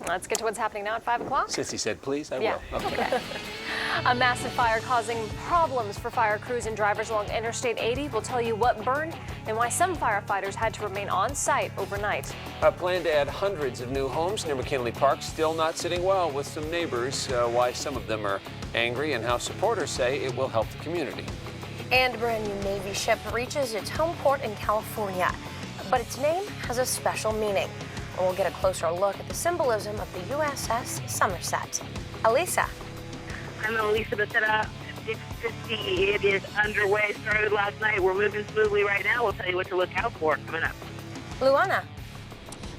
Let's get to what's happening now at 5 o'clock. Since he said please, I Yeah. will. Okay. A massive fire causing problems for fire crews and drivers along Interstate 80. We'll tell you what burned and why some firefighters had to remain on site overnight. A plan to add hundreds of new homes near McKinley Park still not sitting well with some neighbors. Why some of them are angry and how supporters say it will help the community. And a brand new Navy ship reaches its home port in California, but its name has a special meaning. And we'll get a closer look at the symbolism of the USS Somerset. Elisa. I'm Elisa Becerra, 650. It is underway. Started last night. We're moving smoothly right now. We'll tell you what to look out for coming up. Luana.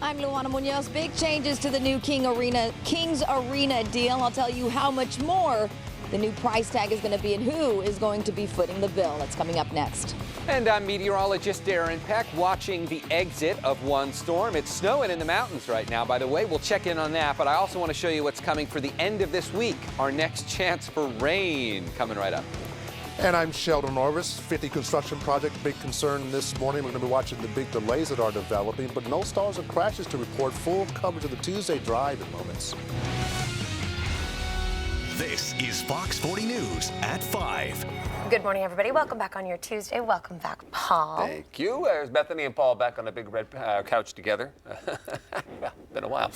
I'm Luana Munoz. Big changes to the new Kings Arena deal. I'll tell you how much more the new price tag is going to be and who is going to be footing the bill. That's coming up next. And I'm meteorologist Darren Peck watching the exit of one storm. It's snowing in the mountains right now, by the way. We'll check in on that, but I also want to show you what's coming for the end of this week. Our next chance for rain coming right up. And I'm Sheldon Orvis. 50 construction project, big concern this morning. We're going to be watching the big delays that are developing, but no stalls or crashes to report. Full coverage of the Tuesday drive in moments. This is Fox 40 News at 5. Good morning, everybody. Welcome back on your Tuesday. Welcome back, Paul. Thank you. There's Bethany and Paul back on a big red couch together. Well, been a while.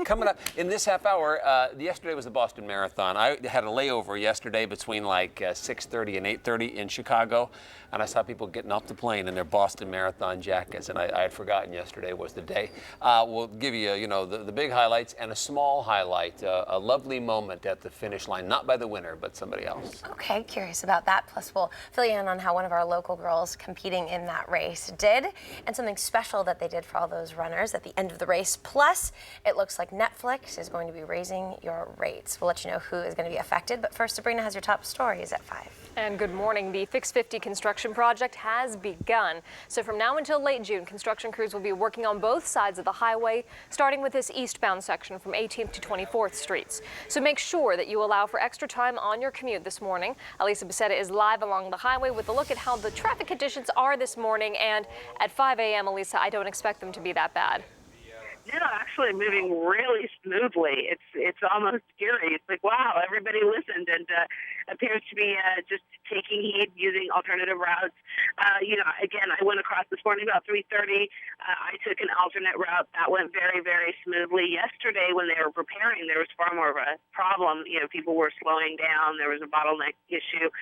Coming up in this half hour, yesterday was the Boston Marathon. I had a layover yesterday between like 6:30 and 8:30 in Chicago, and I saw people getting off the plane in their Boston Marathon jackets, and I had forgotten yesterday was the day. We'll give you, the big highlights and a small highlight, a lovely moment at the finish line, not by the winner, but somebody else. Okay, curious about that. Plus, we'll fill you in on how one of our local girls competing in that race did, and something special that they did for all those runners at the end of the race. Plus, it looks like Netflix is going to be raising your rates. We'll let you know who is going to be affected. But first, Sabrina has your top stories at 5. And good morning. The Fix 50 construction project has begun. So from now until late June, construction crews will be working on both sides of the highway, starting with this eastbound section from 18th to 24th Streets. So make sure that you allow for extra time on your commute this morning. Elisa Becerra is live along the highway with a look at how the traffic conditions are this morning. And at 5 a.m., Elisa, I don't expect them to be that bad. No, actually moving really smoothly. It's almost scary. It's like, wow, everybody listened and appears to be just taking heed, using alternative routes. Again, I went across this morning about 3:30. I took an alternate route. That went very, very smoothly. Yesterday, when they were preparing, there was far more of a problem. People were slowing down. There was a bottleneck issue.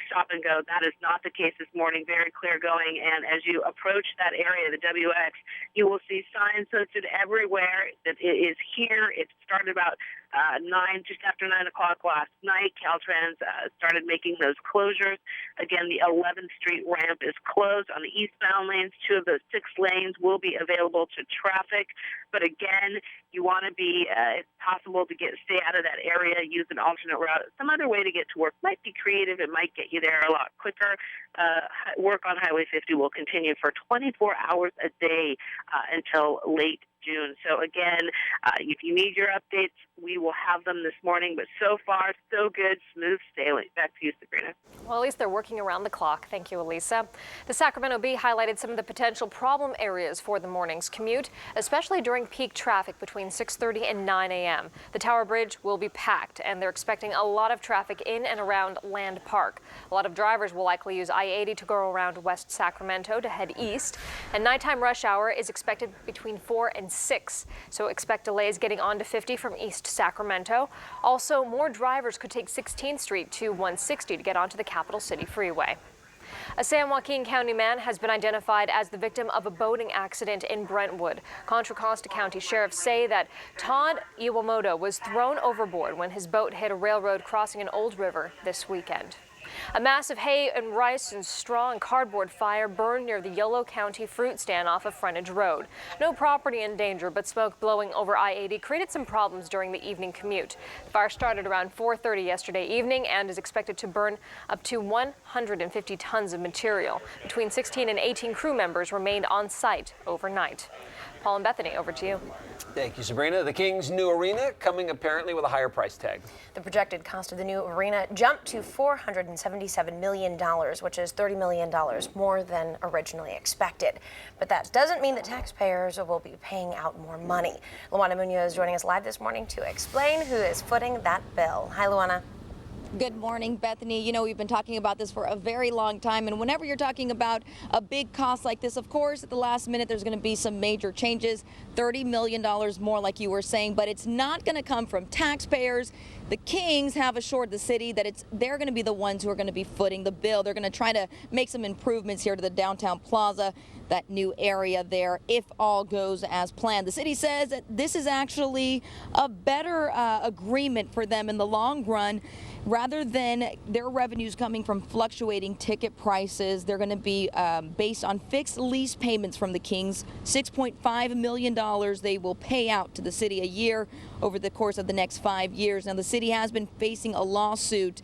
Stop and go. That is not the case this morning. Very clear going. And as you approach that area, the WX, you will see signs posted everywhere that it is here. It started about just after 9 o'clock last night. Caltrans started making those closures. Again, the 11th Street ramp is closed on the eastbound lanes. 2 of those 6 lanes will be available to traffic. But again, you want to be, if possible, to stay out of that area, use an alternate route. Some other way to get to work might be creative. It might get you there a lot quicker. Work on Highway 50 will continue for 24 hours a day until late June. So again, if you need your updates, we will have them this morning. But so far, so good, smooth sailing. Back to you, Sabrina. Well, at least they're working around the clock. Thank you, Elisa. The Sacramento Bee highlighted some of the potential problem areas for the morning's commute, especially during peak traffic between 6:30 and 9 a.m. The Tower Bridge will be packed, and they're expecting a lot of traffic in and around Land Park. A lot of drivers will likely use I-80 to go around West Sacramento to head east, and nighttime rush hour is expected between 4 and 6, so expect delays getting onto 50 from East Sacramento. Also, more drivers could take 16th Street to 160 to get onto the Capital City Freeway. A San Joaquin County man has been identified as the victim of a boating accident in Brentwood. Contra Costa County sheriffs say that Todd Iwamoto was thrown overboard when his boat hit a railroad crossing an old river this weekend. A massive hay and rice and straw and cardboard fire burned near the Yolo County fruit stand off of Frontage Road. No property in danger, but smoke blowing over I-80 created some problems during the evening commute. The fire started around 4:30 yesterday evening and is expected to burn up to 150 tons of material. Between 16 and 18 crew members remained on site overnight. Paul and Bethany, over to you. Thank you, Sabrina. The Kings' new arena coming apparently with a higher price tag. The projected cost of the new arena jumped to $477 million, which is $30 million more than originally expected. But that doesn't mean that taxpayers will be paying out more money. Luana Munoz joining us live this morning to explain who is footing that bill. Hi, Luana. Good morning, Bethany. You know, we've been talking about this for a very long time, and whenever you're talking about a big cost like this, of course, at the last minute, there's going to be some major changes, $30 million more, like you were saying, but it's not going to come from taxpayers. The Kings have assured the city that they're going to be the ones who are going to be footing the bill. They're going to try to make some improvements here to the downtown plaza, that new area there, if all goes as planned. The city says that this is actually a better agreement for them in the long run. Rather than their revenues coming from fluctuating ticket prices, they're going to be based on fixed lease payments from the Kings. $6.5 million they will pay out to the city a year over the course of the next 5 years. Now, the city has been facing a lawsuit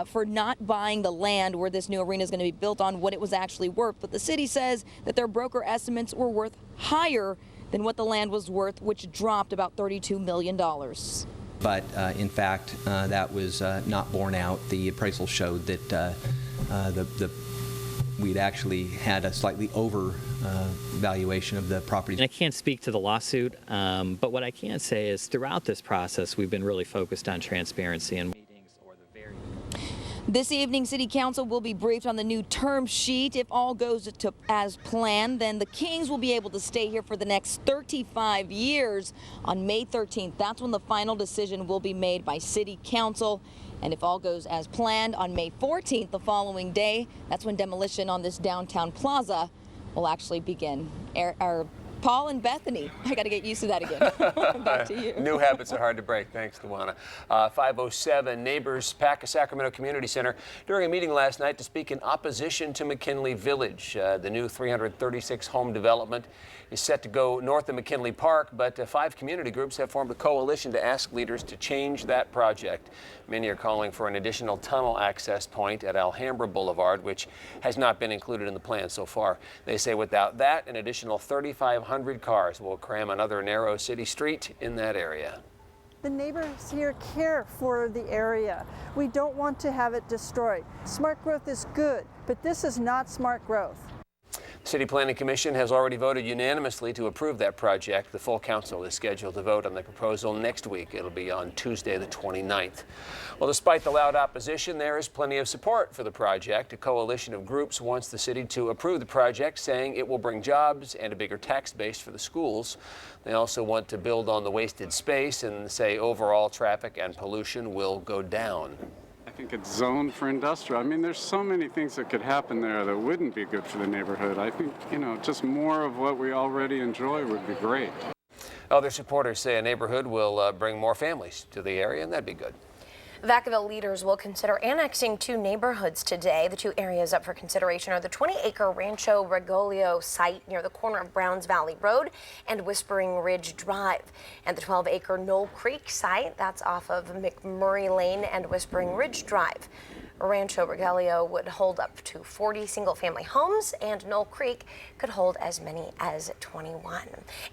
for not buying the land where this new arena is going to be built on what it was actually worth. But the city says that their broker estimates were worth higher than what the land was worth, which dropped about $32 million. But in fact, that was not borne out. The appraisal showed that we'd actually had a slightly over valuation of the property. And I can't speak to the lawsuit, but what I can say is throughout this process, we've been really focused on transparency and meetings or the very. This evening, City Council will be briefed on the new term sheet. If all goes as planned, then the Kings will be able to stay here for the next 35 years. On May 13th, that's when the final decision will be made by City Council. And if all goes as planned, on May 14th, the following day, that's when demolition on this downtown plaza will actually begin. Paul and Bethany, I got to get used to that again. Back to you. New habits are hard to break. Thanks, Luana. 507 neighbors pack a Sacramento Community Center during a meeting last night to speak in opposition to McKinley Village. The new 336-home development is set to go north of McKinley Park, but 5 community groups have formed a coalition to ask leaders to change that project. Many are calling for an additional tunnel access point at Alhambra Boulevard, which has not been included in the plan so far. They say without that, an additional 3,500 cars will cram another narrow city street in that area. The neighbors here care for the area. We don't want to have it destroyed. Smart growth is good, but this is not smart growth. The City Planning Commission has already voted unanimously to approve that project. The full council is scheduled to vote on the proposal next week. It'll be on Tuesday, the 29th. Well, despite the loud opposition, there is plenty of support for the project. A coalition of groups wants the city to approve the project, saying it will bring jobs and a bigger tax base for the schools. They also want to build on the wasted space and say overall traffic and pollution will go down. I think it's zoned for industrial. I mean, there's so many things that could happen there that wouldn't be good for the neighborhood. I think, just more of what we already enjoy would be great. Other supporters say a neighborhood will bring more families to the area, and that'd be good. Vacaville leaders will consider annexing 2 neighborhoods today. The 2 areas up for consideration are the 20-acre Rancho Regalio site near the corner of Browns Valley Road and Whispering Ridge Drive, and the 12-acre Knoll Creek site that's off of McMurray Lane and Whispering Ridge Drive. Rancho Regalio would hold up to 40 single-family homes, and Knoll Creek could hold as many as 21.